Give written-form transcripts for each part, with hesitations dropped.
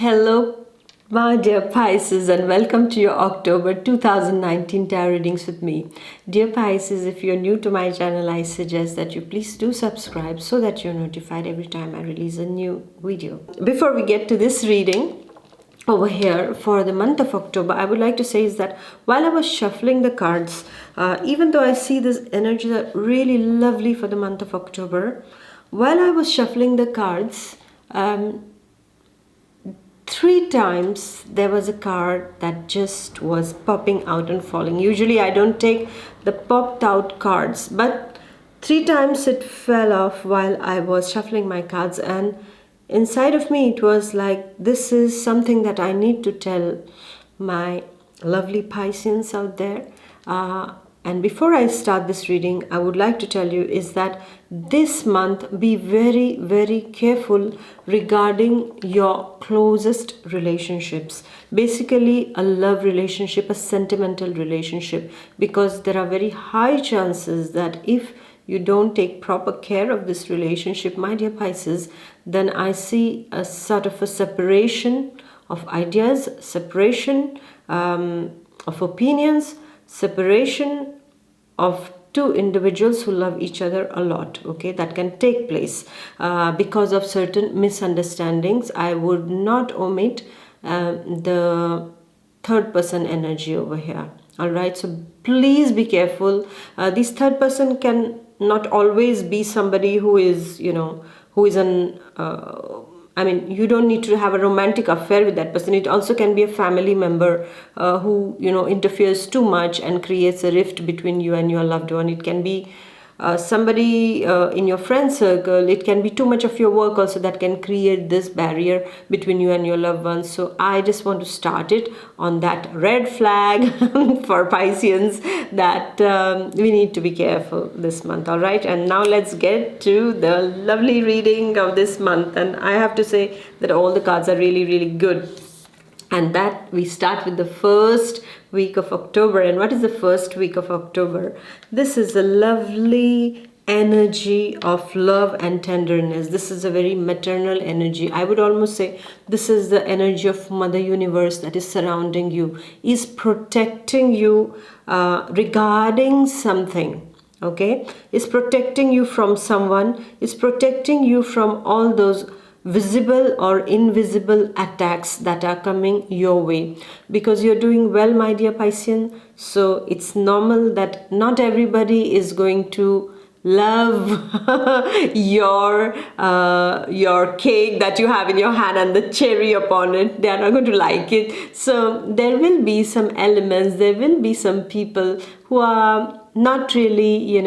Hello, my dear Pisces, and welcome to your October 2019 tarot readings with me. Dear Pisces, if you're new to my channel, I suggest that you please do subscribe so that you're notified every time I release a new video. Before we get to this reading, over here for the month of October, I would like to say is that while I was shuffling the cards, even though I see this energy that really lovely for the month of October, while I was shuffling the cards, three times there was a card that just was popping out and falling. Usually I don't take the popped out cards, but three times it fell off while I was shuffling my cards, and inside of me it was like, this is something that I need to tell my lovely Pisceans out there. And before I start this reading, I would like to tell you is that this month be very, very careful regarding your closest relationships. Basically, a love relationship, a sentimental relationship, because there are very high chances that if you don't take proper care of this relationship, my dear Pisces, then I see a sort of a separation of ideas, separation of opinions, separation of two individuals who love each other a lot. Okay, that can take place because of certain misunderstandings. I would not omit the third person energy over here. All right, so please be careful. This third person can not always be somebody who is, who is an you don't need to have a romantic affair with that person. It also can be a family member who, interferes too much and creates a rift between you and your loved one. It can be somebody in your friend circle. It can be too much of your work also that can create this barrier between you and your loved ones. So I just want to start it on that red flag for Pisceans that we need to be careful this month. All right, and now let's get to the lovely reading of this month. And I have to say that all the cards are really, really good. And that we start with the first week of October. And what is the first week of October? This is a lovely energy of love and tenderness. This is a very maternal energy. I would almost say this is the energy of Mother Universe that is surrounding you, is protecting you regarding something. Okay, is protecting you from someone, is protecting you from all those visible or invisible attacks that are coming your way, because you're doing well, my dear Piscean. So it's normal that not everybody is going to love your cake that you have in your hand and the cherry upon it. They are not going to like it. So there will be some elements, there will be some people who are not really,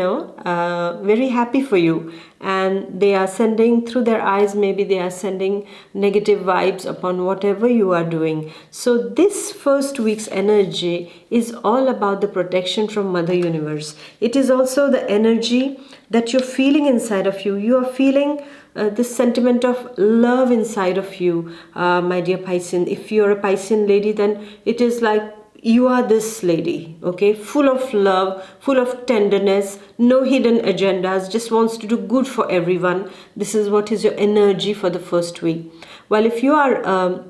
very happy for you, and they are sending through their eyes, maybe they are sending negative vibes upon whatever you are doing. So this first week's energy is all about the protection from Mother Universe. It is also the energy that you're feeling inside of you. You are feeling this sentiment of love inside of you, my dear Piscean. If you're a Piscean lady, then it is like you are this lady, okay, full of love, full of tenderness, no hidden agendas, just wants to do good for everyone. This is what is your energy for the first week. Well, if you are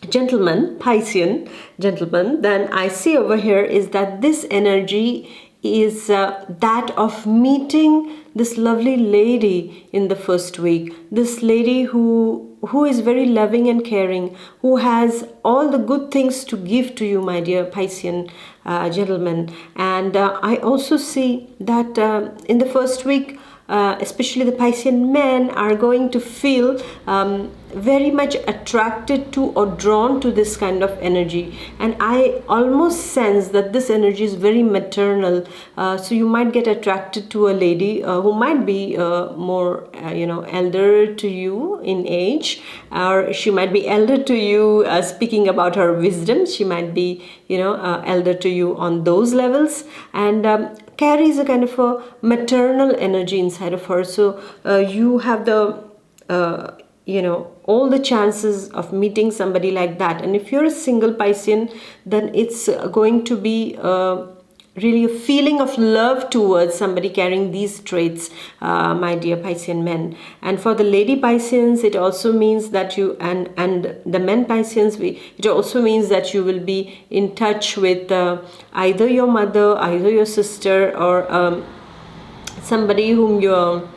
gentleman, Piscean gentleman, then I see over here is that this energy is that of meeting this lovely lady in the first week. This lady who is very loving and caring, who has all the good things to give to you, my dear Piscean gentleman. And I also see that in the first week, especially the Piscean men are going to feel very much attracted to or drawn to this kind of energy. And I almost sense that this energy is very maternal. So you might get attracted to a lady who might be more, elder to you in age, or she might be elder to you, speaking about her wisdom. She might be, elder to you on those levels, and carries a kind of a maternal energy inside of her. So you have the all the chances of meeting somebody like that. And if you're a single Piscean, then it's going to be really a feeling of love towards somebody carrying these traits, my dear Piscean men. And for the lady Pisceans, it also means that you, and the men Pisceans, it also means that you will be in touch with either your mother, either your sister, or somebody whom you're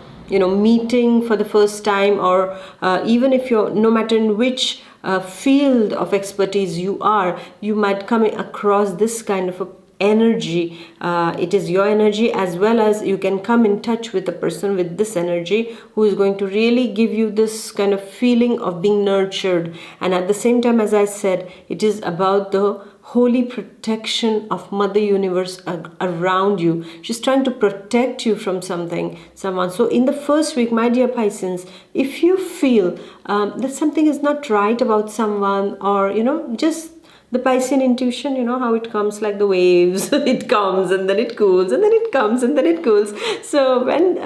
meeting for the first time, or even if you're, no matter in which field of expertise you are, you might come across this kind of a energy. It is your energy, as well as you can come in touch with a person with this energy who is going to really give you this kind of feeling of being nurtured. And at the same time, as I said, it is about the holy protection of Mother Universe around you. She's trying to protect you from someone. So in the first week, my dear Pisceans, if you feel that something is not right about someone, or just the Piscean intuition, how it comes like the waves. It comes and then it cools, and then it comes and then it cools. So when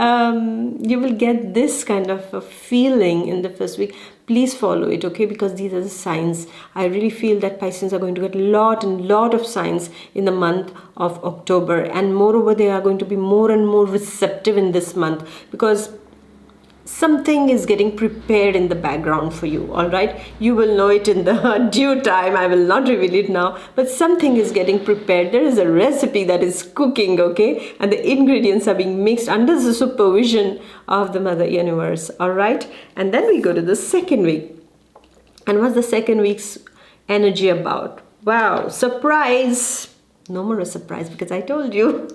you will get this kind of a feeling in the first week, please follow it, okay? Because these are the signs. I really feel that Pisceans are going to get a lot of signs in the month of October. And moreover, they are going to be more and more receptive in this month, because something is getting prepared in the background for you. All right, you will know it in the due time. I will not reveal it now, but something is getting prepared. There is a recipe that is cooking, okay, and the ingredients are being mixed under the supervision of the Mother Universe. All right, and then we go to the second week. And what's the second week's energy about? Wow, surprise. No more a surprise, because I told you.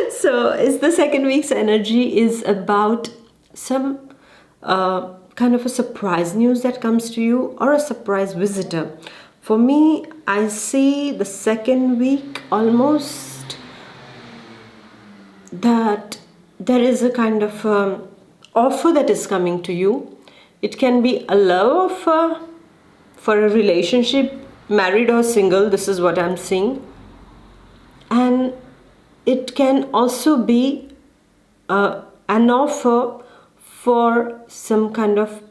So is the second week's energy is about some kind of a surprise news that comes to you, or a surprise visitor. For me, I see the second week almost that there is a kind of offer that is coming to you. It can be a love offer for a relationship, married or single. This is what I'm seeing. And it can also be an offer for some kind of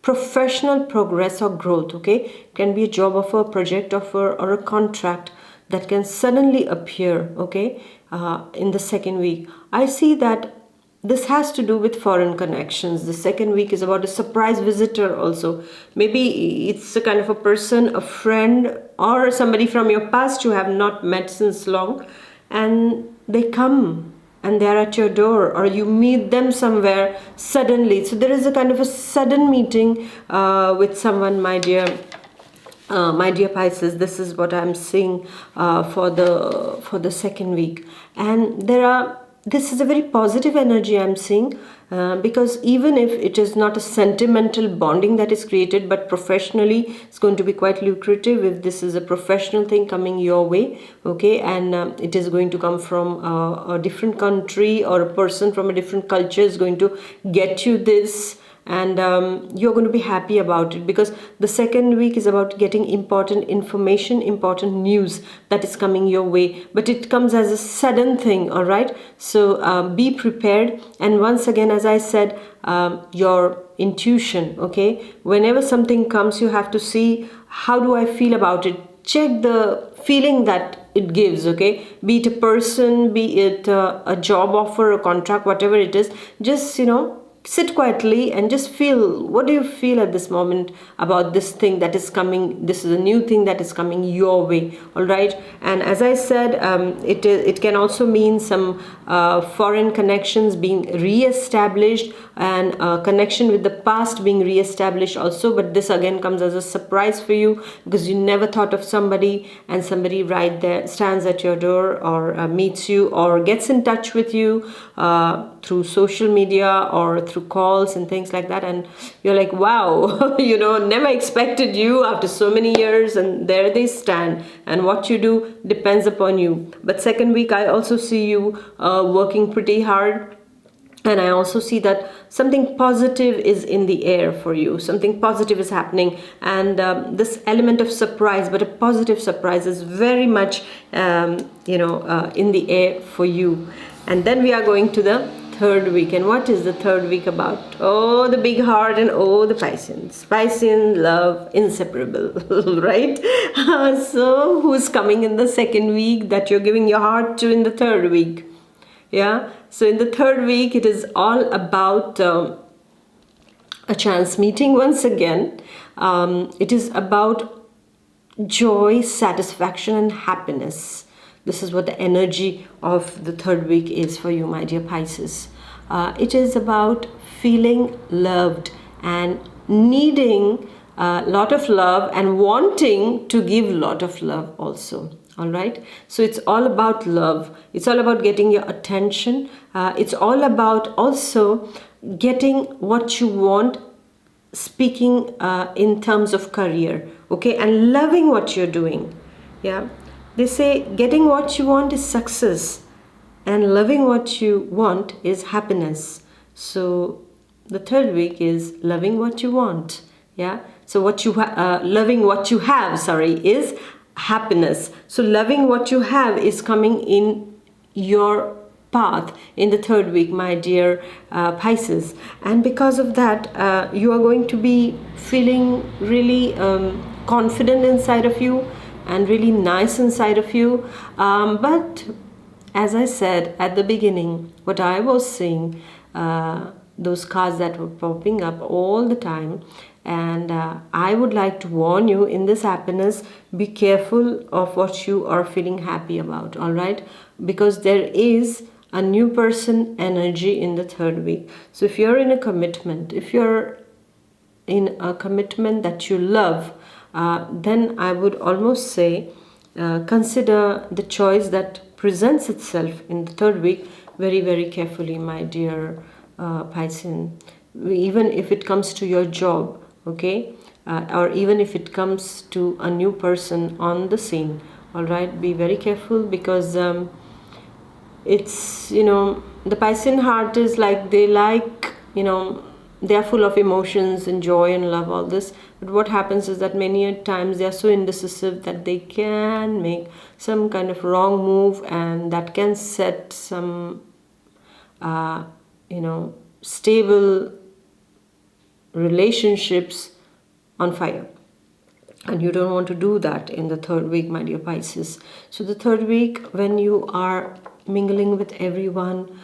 professional progress or growth, okay? It can be a job offer, project offer, or a contract that can suddenly appear, okay, in the second week. I see that this has to do with foreign connections. The second week is about a surprise visitor also. Maybe it's a kind of a person, a friend, or somebody from your past you have not met since long, and they come and they are at your door, or you meet them somewhere suddenly. So there is a kind of a sudden meeting with someone, my dear Pisces. This is what I'm seeing for the second week. And this is a very positive energy I'm seeing, because even if it is not a sentimental bonding that is created, but professionally it's going to be quite lucrative if this is a professional thing coming your way, okay? And it is going to come from a different country, or a person from a different culture is going to get you this. And you're going to be happy about it, because the second week is about getting important information, important news that is coming your way, but it comes as a sudden thing. All right, so be prepared. And once again, as I said, your intuition, okay, whenever something comes, you have to see, how do I feel about it? Check the feeling that it gives, okay? Be it a person, be it a job offer, a contract, whatever it is, just sit quietly and just feel, what do you feel at this moment about this thing that is coming? This is a new thing that is coming your way. All right, and as I said, it can also mean some foreign connections being re-established, and a connection with the past being re-established also. But this again comes as a surprise for you, because you never thought of somebody, and somebody right there stands at your door, or meets you, or gets in touch with you through social media, or through calls and things like that, and you're like, wow, never expected you after so many years, and there they stand, and what you do depends upon you. But second week, I also see you working pretty hard. And I also see that something positive is in the air for you. Something positive is happening. And this element of surprise, but a positive surprise, is very much, in the air for you. And then we are going to the third week. And what is the third week about? Oh, the big heart and oh, the Pisceans. Piscean love inseparable, right? So who's coming in the second week that you're giving your heart to in the third week? Yeah. So in the third week, it is all about a chance meeting once again. It is about joy, satisfaction, and happiness. This is what the energy of the third week is for you, my dear Pisces. It is about feeling loved and needing a lot of love and wanting to give a lot of love also. All right. So it's all about love. It's all about getting your attention. It's all about also getting what you want, speaking in terms of career, okay, and loving what you're doing. Yeah, they say getting what you want is success and loving what you want is happiness. So the third week is loving what you want. Yeah, so loving what you have, sorry, is happiness. So loving what you have is coming in your path in the third week, my dear Pisces. And because of that, you are going to be feeling really confident inside of you and really nice inside of you. But as I said at the beginning, what I was seeing, those cards that were popping up all the time, and I would like to warn you in this happiness, be careful of what you are feeling happy about, all right? Because there is a new person energy in the third week. So if you're in a commitment, if you're in a commitment that you love, then I would almost say consider the choice that presents itself in the third week very, very carefully, my dear Piscean. Even if it comes to your job, okay, or even if it comes to a new person on the scene, all right, be very careful, because it's, the Piscean heart is like, they are full of emotions and joy and love, all this. But what happens is that many a times they are so indecisive that they can make some kind of wrong move, and that can set some stable relationships on fire. And you don't want to do that in the third week, my dear Pisces. So the third week, when you are mingling with everyone,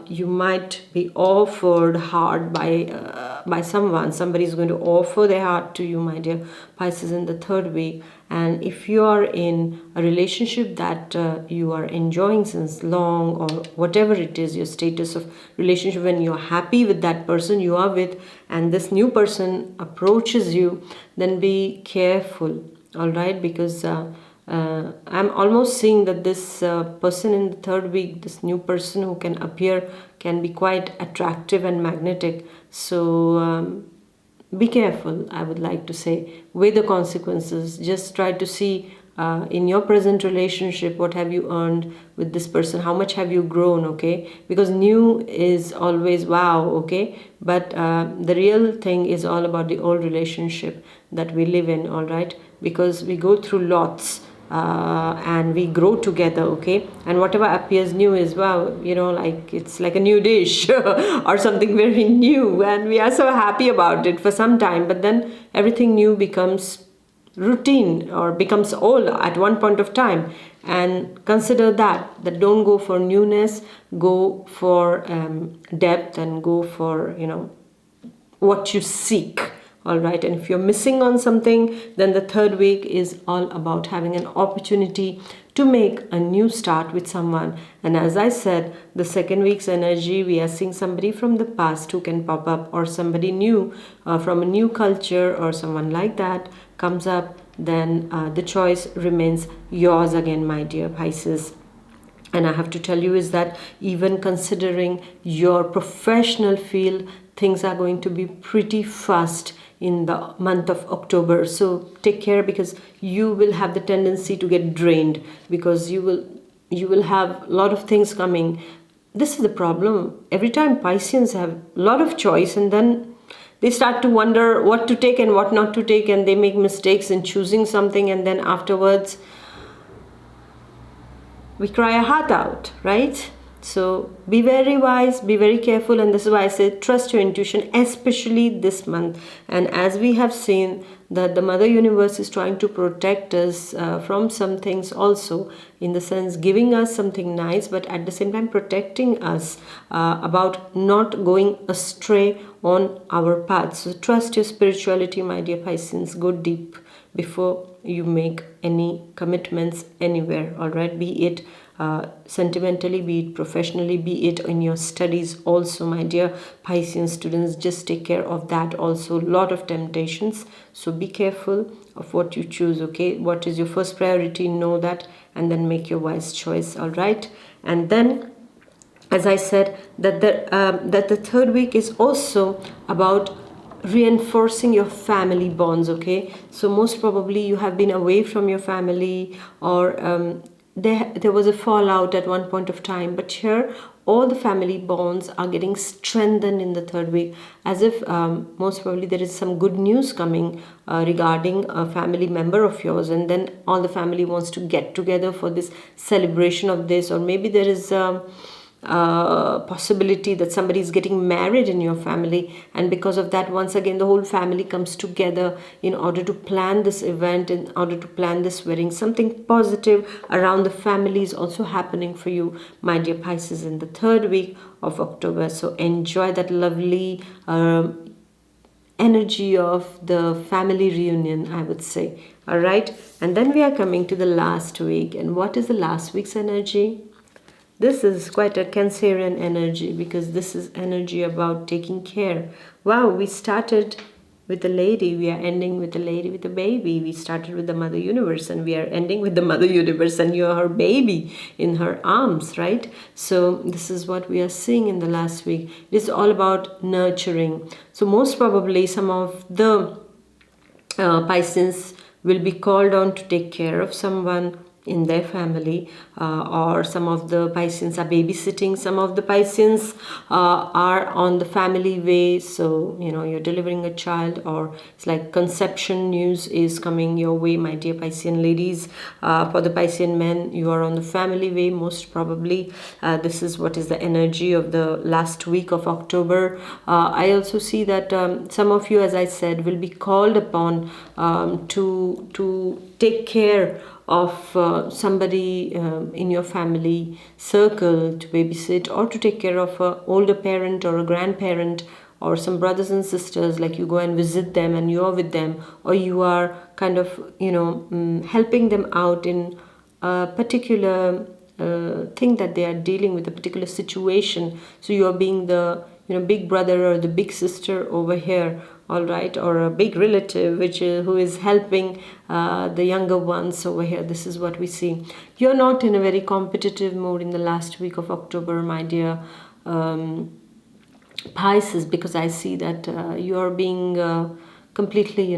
you might be offered hard by someone. Somebody is going to offer their heart to you, my dear Pisces, in the third week. And if you are in a relationship that you are enjoying since long, or whatever it is, your status of relationship, when you're happy with that person you are with, and this new person approaches you, then be careful, all right? Because I'm almost seeing that this person in the third week, this new person who can appear, can be quite attractive and magnetic. So be careful, I would like to say, weigh the consequences. Just try to see in your present relationship, what have you earned with this person, how much have you grown, okay? Because new is always wow, okay? But the real thing is all about the old relationship that we live in, all right? Because we go through lots. And we grow together, okay? And whatever appears new is, wow, like it's like a new dish or something very new, and we are so happy about it for some time, but then everything new becomes routine or becomes old at one point of time. And consider that don't go for newness, go for depth, and go for what you seek. All right, and if you're missing on something, then the third week is all about having an opportunity to make a new start with someone. And as I said, the second week's energy, we are seeing somebody from the past who can pop up, or somebody new from a new culture, or someone like that comes up. Then the choice remains yours again, my dear Pisces. And I have to tell you is that even considering your professional field, things are going to be pretty fast in the month of October. So take care, because you will have the tendency to get drained, because you will have a lot of things coming. This is the problem. Every time Pisceans have a lot of choice, and then they start to wonder what to take and what not to take, and they make mistakes in choosing something, and then afterwards we cry our heart out, right? So be very wise, be very careful, and this is why I say trust your intuition, especially this month. And as we have seen that the Mother Universe is trying to protect us from some things also, in the sense giving us something nice, but at the same time protecting us about not going astray on our path. So trust your spirituality, my dear Pisces. Go deep before you make any commitments anywhere, all right, be it sentimentally, be it professionally, be it in your studies also, my dear Piscean students. Just take care of that also. Lot of temptations, so be careful of what you choose. Okay, what is your first priority, know that, and then make your wise choice, all right. And then, as I said, that the third week is also about reinforcing your family bonds. Okay, so most probably you have been away from your family, or there was a fallout at one point of time, but here all the family bonds are getting strengthened in the third week, as if most probably there is some good news coming regarding a family member of yours, and then all the family wants to get together for this celebration of this. Or maybe there is possibility that somebody is getting married in your family, and because of that, once again the whole family comes together in order to plan this event, in order to plan this wedding. Something positive around the family is also happening for you, my dear Pisces, in the third week of October. So enjoy that lovely energy of the family reunion, I would say. All right, and then we are coming to the last week. And what is the last week's energy? This is quite a Cancerian energy, because this is energy about taking care. Wow, we started with the lady, we are ending with the lady with the baby. We started with the Mother Universe, and we are ending with the Mother Universe, and you are her baby in her arms, right? So this is what we are seeing in the last week. It is all about nurturing. So most probably some of the Pisces will be called on to take care of someone in their family, or some of the Pisceans are babysitting, some of the Pisceans are on the family way. So you're delivering a child, or it's like conception news is coming your way, my dear Piscean ladies. For the Piscean men, you are on the family way, most probably. This is what is the energy of the last week of October. I also see that some of you, as I said, will be called upon to take care of somebody in your family circle, to babysit, or to take care of an older parent or a grandparent, or some brothers and sisters, like you go and visit them and you're with them, or you are kind of helping them out in a particular thing that they are dealing with, a particular situation. So you are being the big brother or the big sister over here, all right, or a big relative who is helping the younger ones over here. This is what we see. You're not in a very competitive mood in the last week of October, my dear Pisces, because I see that you are being completely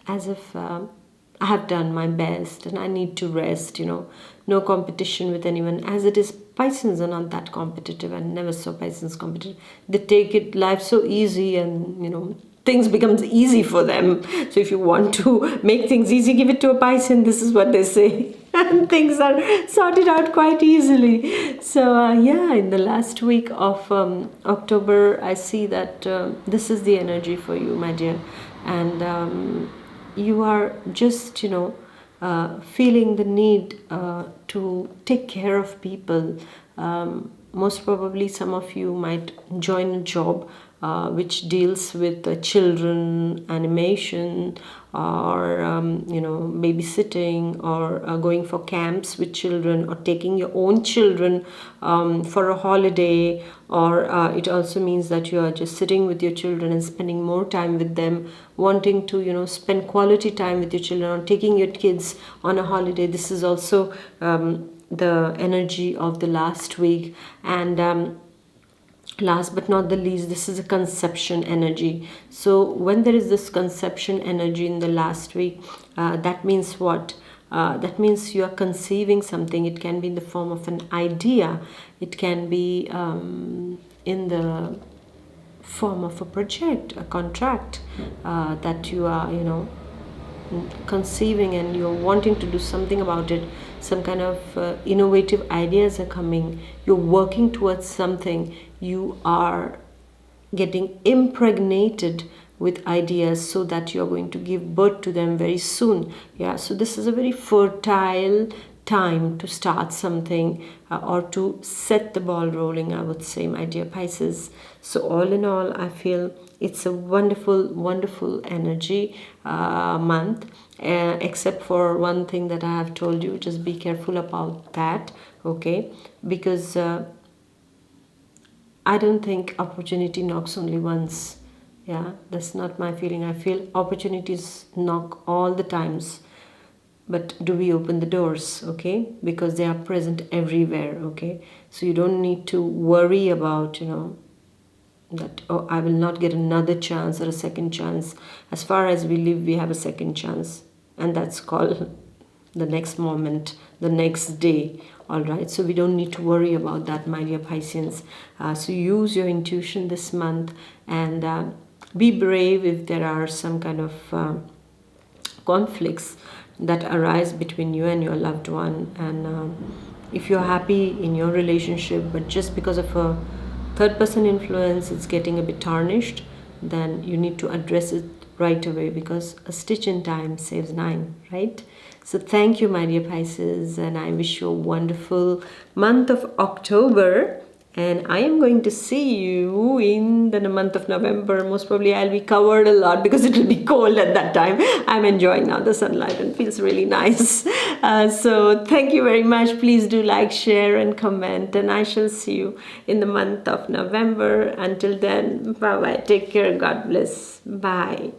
as if I have done my best and I need to rest, no competition with anyone. As it is, Pisces are not that competitive, and never saw Pisces competitive. They take it life so easy, and things becomes easy for them. So if you want to make things easy, give it to a Pisces. This is what they say. And things are sorted out quite easily. So in the last week of October, I see that this is the energy for you, my dear. And you are just feeling the need to take care of people. Most probably some of you might join a job which deals with children, animation, or babysitting, or going for camps with children, or taking your own children for a holiday. Or it also means that you are just sitting with your children and spending more time with them, wanting to spend quality time with your children, or taking your kids on a holiday. This is also the energy of the last week. And last but not the least, this is a conception energy. So when there is this conception energy in the last week, that means what? That means you are conceiving something. It can be in the form of an idea. It can be in the form of a project, a contract that you are, conceiving and you're wanting to do something about it, some kind of innovative ideas are coming, you're working towards something, you are getting impregnated with ideas so that you're going to give birth to them very soon. Yeah, so this is a very fertile time to start something or to set the ball rolling, I would say, my dear Pisces. So all in all, I feel it's a wonderful energy month, except for one thing that I have told you. Just be careful about that, okay? Because I don't think opportunity knocks only once. Yeah, that's not my feeling. I feel opportunities knock all the times. But do we open the doors, okay? Because they are present everywhere, okay? So you don't need to worry about, that, oh, I will not get another chance or a second chance. As far as we live, we have a second chance. And that's called the next moment, the next day. All right, so we don't need to worry about that, my dear Pisceans. So use your intuition this month and be brave if there are some kind of conflicts that arise between you and your loved one. And if you're happy in your relationship, but just because of a third person influence it's getting a bit tarnished, then you need to address it right away, because a stitch in time saves nine, right? So thank you, my dear Pisces, and I wish you a wonderful month of October. And I am going to see you in the month of November. Most probably I'll be covered a lot because it will be cold at that time. I'm enjoying now the sunlight and feels really nice. So thank you very much. Please do like, share and comment. And I shall see you in the month of November. Until then, bye-bye. Take care. God bless. Bye.